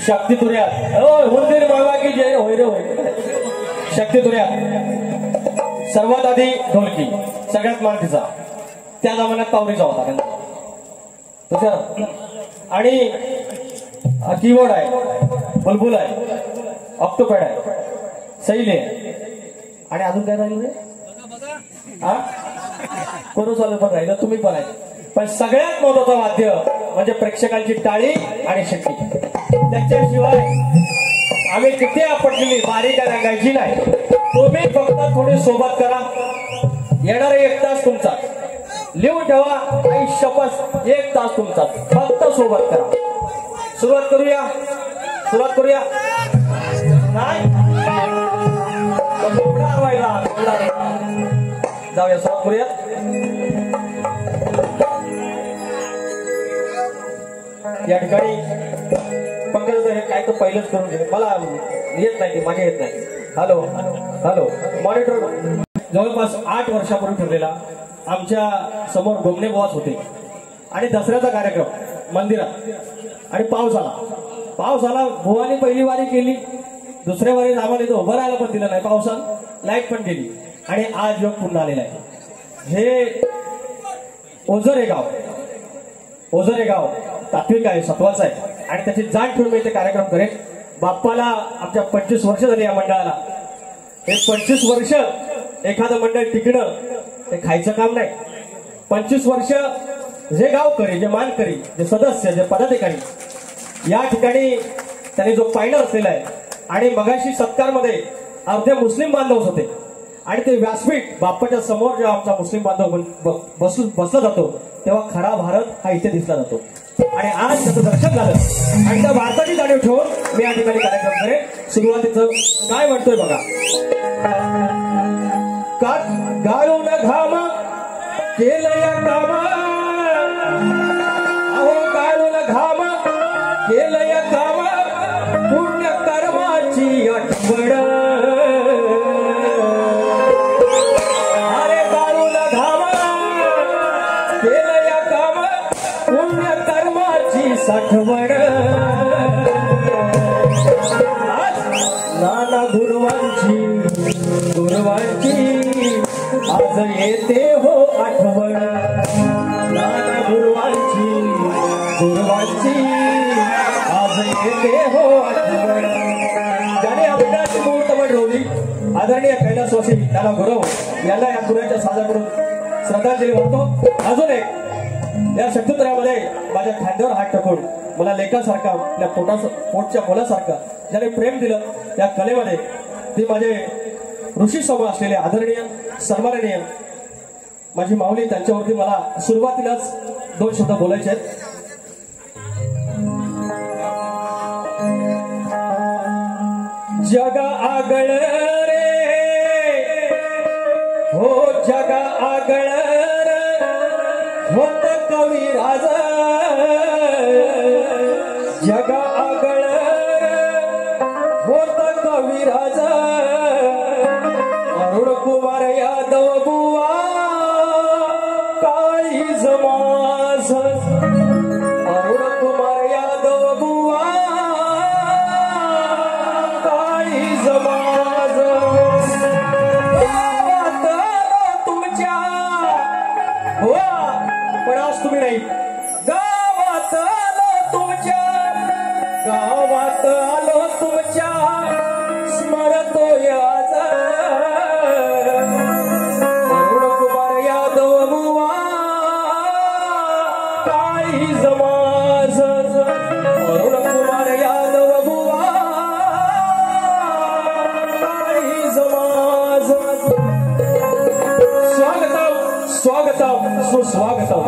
शक्ती तुर्यात मंदिर बाबा की जय होय रे होय शक्ती तुर्यात सर्वात आधी ढोलकी सगळ्यात मान तिचा त्या जमान्यात पावरीचा होता त्यांना आणि कीबोर्ड आहे बुलबुल आहे ऑक्टोपॅड आहे सैल आहे आणि अजून काय राहिलं रे हा कोण चालू पण राहिलं तुम्ही पण आहे पण सगळ्यात महत्वाचं वाद्य म्हणजे प्रेक्षकांची टाळी आणि शक्ती त्याच्याशिवाय आम्ही किती आपटलेली बारीक रंगायची नाही तुम्ही फक्त थोडी सोबत करा येणारा 1 तास तुमचा लिहून ठेवा आई शपथ 1 तास तुमचा फक्त सोबत करा सुरुवात करूया नाही जाऊया सुरुवात करूया या ठिकाणी पंकज हे काय तर पहिलंच करून घे मला येत नाही ते माझ्या येत नाही हॅलो मॉनिटर जवळपास 8 वर्षापूर्वी ठरलेला आमच्या समोर डोमणे बुवाच होते आणि दसऱ्याचा कार्यक्रम मंदिरात आणि पाऊस आला बुवानी पहिली वारी केली दुसऱ्या वारी आम्हाला इथं उभं राहायला पण दिलं नाही पावसात लाईट पण गेली आणि आज योग पुन्हा आलेला आहे हे ओझरे गाव तात्विक आहे सत्वाचा आहे आणि त्याची जाण ठेवून मी इथे कार्यक्रम करेन बाप्पाला आमच्या 25 वर्ष झाली या मंडळाला हे 25 वर्ष एखादं मंडळ टिकणं हे खायचं काम नाही 25 वर्ष जे गावकरी जे मानकरी जे सदस्य जे पदाधिकारी या ठिकाणी त्यांनी जो पायंडा असलेला आहे आणि मगाशी सत्कारमध्ये अर्धे मुस्लिम बांधव होते आणि ते व्यासपीठ बाप्पाच्या समोर जेव्हा आमचा मुस्लिम बांधव बसला जातो तेव्हा खरा भारत हा इथे दिसला जातो आणि आज त्याचं दर्शन झालं आणि त्या भारताची जाणीव ठेवून मी या ठिकाणी कार्यक्रम करेन सुरुवातीचं काय म्हणतोय बघा गाळून घाम केलंय काम अहो गाळून घाम केलंय काम पुण्य कर्माची आठवण अरे गाळून घाम केलंय काम पुण्य कर्माची साठवण नाना गुरुवांची आज येते हो आठवण नाना गुरुवांची आज येते हो आठवण ज्याने अभिनयाची मुहूर्त मंडळवली आदरणीय कैलासवासी त्याला गुरव याला या गुरुच्या साजा करून श्रद्धांजली वाहतो अजून एक या शक्तित्रयामध्ये माझ्या खांद्यावर हात टाकून मला लेखासारखा आपल्या पोटच्या मुलासारखं ज्याने प्रेम दिलं त्या कलेमध्ये ती माझे ऋषी समोर असलेले आदरणीय सन्माननीय माझी माऊली त्यांच्यावरती मला सुरुवातीलाच 2 शब्द बोलायचे आहेत जग आगळ रे हो जग आगळ होत कविराज जग आगळ होत कविराज अरुण कुमार यादव बुवा काळीज माझ अरुण कुमार यादव बुवा काळीज माझ गावात तुमच्या हो पण आज तुम्ही नाही गावात आलो तुमच्या स्मरतो याच अरुण कुमार यादव बुवा काळीज माझ अरुण कुमार यादव बुवा काळीज माझ स्वागतम सुस्वागतम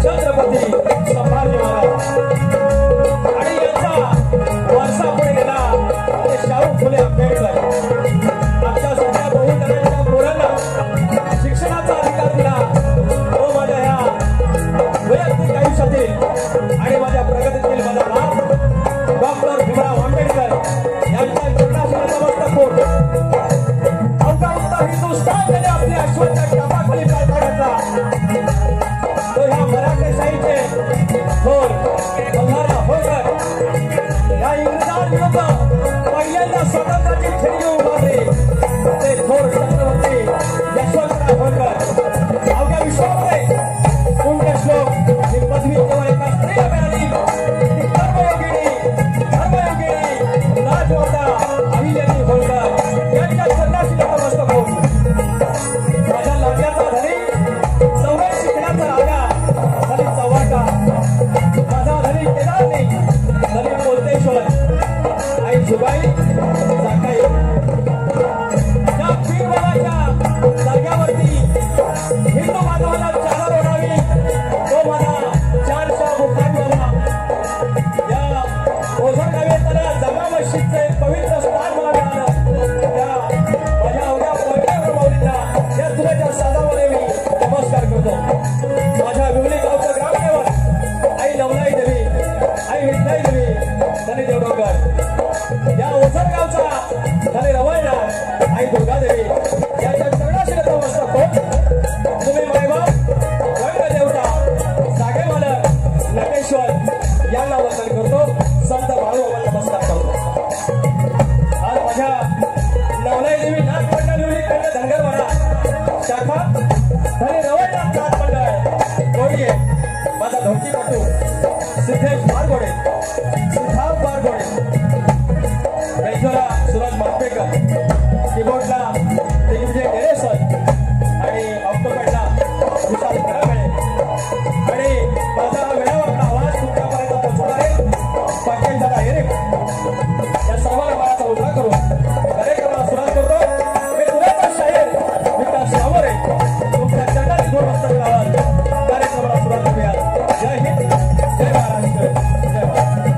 छत्रपती सुबाई जाकाई या पीरवालाच्या जाग्यावरती हिंदू बांधवाला चादर ओढावी तो माझा चारशा मुखांना या ओझर गावेतल्या जमा मशीदचं एक पवित्र स्थान मला मिळालं त्या माझ्या अवघ्या पवित्र माऊलींना या तुझ्या साधामध्ये मी नमस्कार करतो माझ्या विवली गावचं ग्रामदेवत आई नवलाई देवी आई विठ्ठलाई देवी धनी देवडोंगर या ओझर गावचा धनी रवळला आई दुर्गा देवी याच्या चरणाशी नतमस्तक होत तुम्ही मायबाप रंग देवता जागे मालक नटेश्वर यांना वंदन करतो संत बाळूबाबांना नमस्कार करतो आज माझ्या नवलाई देवी नाथ मंडळ विवली धनगरवाडा शाखा धनी रवळनाथ नाथ मंडळ कोळी माझा धोकीपटू सिद्धेश बारगोडे सुधाव बारगोडे मेजोला सुरज मापेकर कीबोर्डला दिग्विजय डेरेसर आणि ऑक्टोपॅडला विशाल खराबळे आणि माझा वेळावाकडा आवाज तुमच्यापर्यंत पोहोचवणारे पाटील दादा हेरे या सर्वांना मनाचा उजळा करून कार्यक्रमाला सुरुवात करतो मी पुण्याचा शाहीर विकास सावरे तुमच्या चरणात दोन वाजता वेळावर कार्यक्रमाला सुरुवात करूया जय हिंद जय महाराष्ट्र जय महाराष्ट्र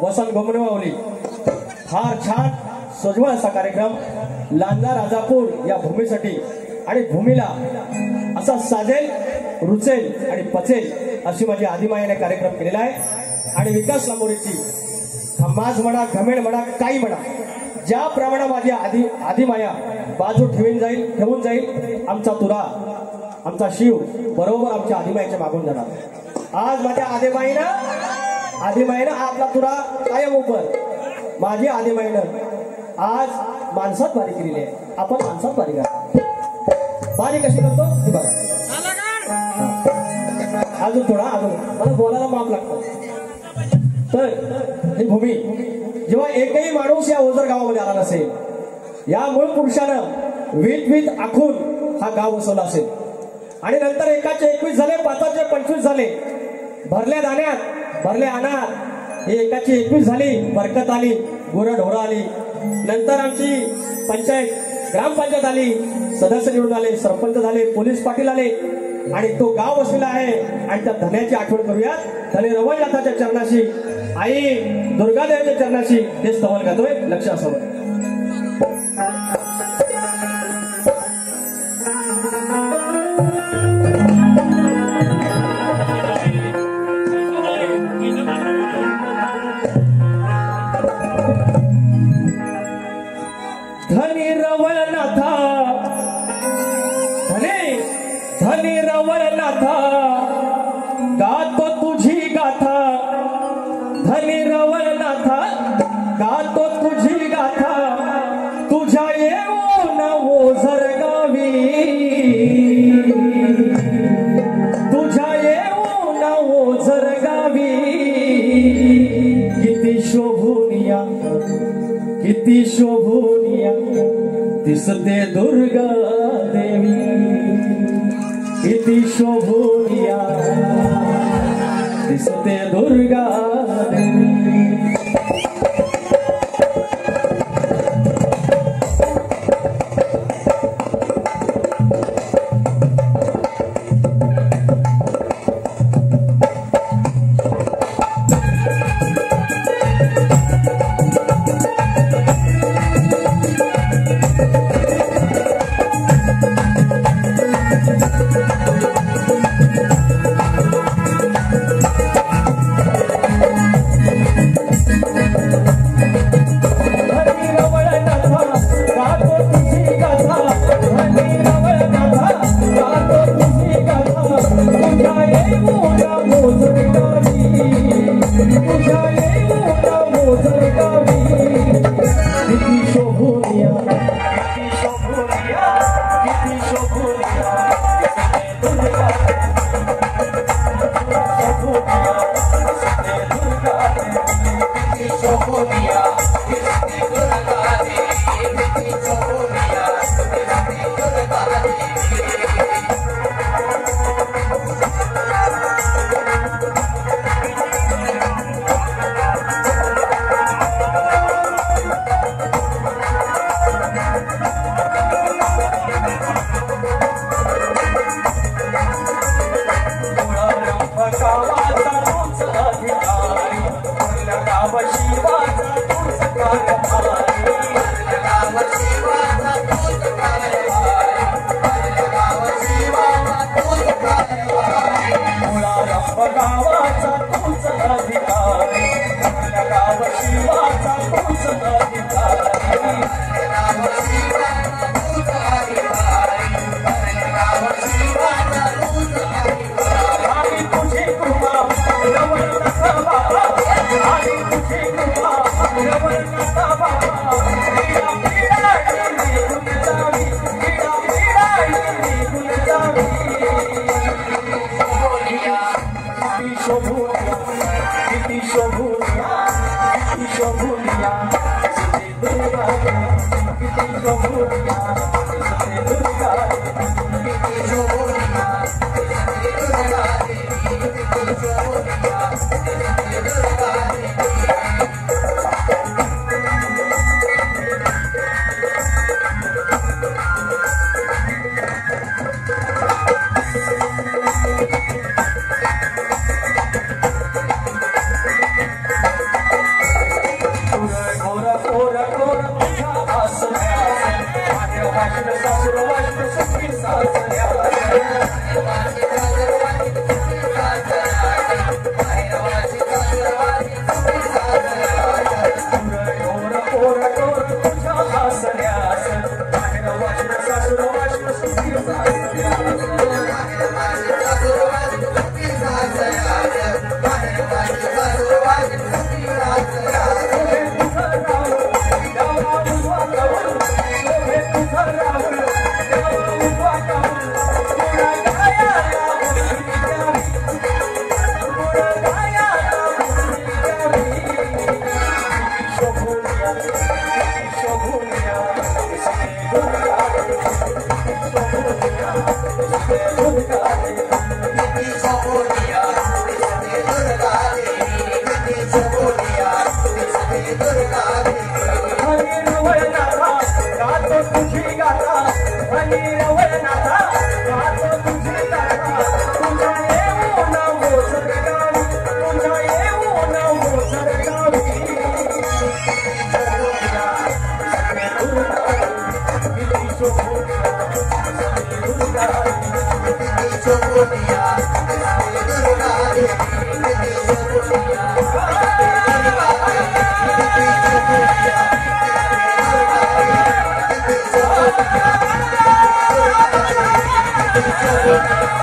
वसंत गोमनवावली फार छान सजवळ असा कार्यक्रम लांजा राजापूर या भूमीसाठी आणि भूमीला असा साजेल रुचेल आणि पचेल अशी माझी आदिमायाने कार्यक्रम केलेला आहे आणि विकास लांबोरीची माज म्हणा घमेल म्हणा काही म्हणा ज्याप्रमाणे माझी आदिमाया बाजू ठेवून जाईल आमचा तुरा आमचा शिव बरोबर आमच्या आदिमायाच्या मागून जाणार आज माझ्या आदिमाईनं आपला तुरा कायम उपर माझी आदिमाईनं आज माणसात बारी केलेली आहे आपण माणसात बारी करा बारी कशी करतो ती बघा अजून थोडा अजून मला बोलायला माफ लागतं तर ही भूमी जेव्हा एकही माणूस या ओझर गावामध्ये आला नसेल या मूळ पुरुषानं वीत आखून हा गाव बसवला असेल आणि नंतर एकाचे 21 झाले 5चे 25 झाले भरल्या दाण्यात भरले अनाथ ही एकाची 21 झाली बरकत आली गुरं ढोरं आली नंतर आमची पंचायत ग्रामपंचायत आली सदस्य निवडून आले सरपंच झाले पोलीस पाटील आले आणि तो गाव वसलेला आहे आणि त्या धन्याची आठवण करूया धने रवळनाथाच्या चरणाशी आई दुर्गादेवीच्या चरणाशी हे स्तवन गातोय लक्ष असावं धनी रवळनाथा धनी रवळनाथा गातो तुझी गाथा धनी रवळनाथा गातो तुझी गाथा तुझ्या येऊन ओझर गावी तुझ्या येऊन ओझर गावी किती शोभूनिया किती शोभूनिया दिसते दुर्गा देवी किती शोभूनिया दिसते दुर्गा देवी Thank you.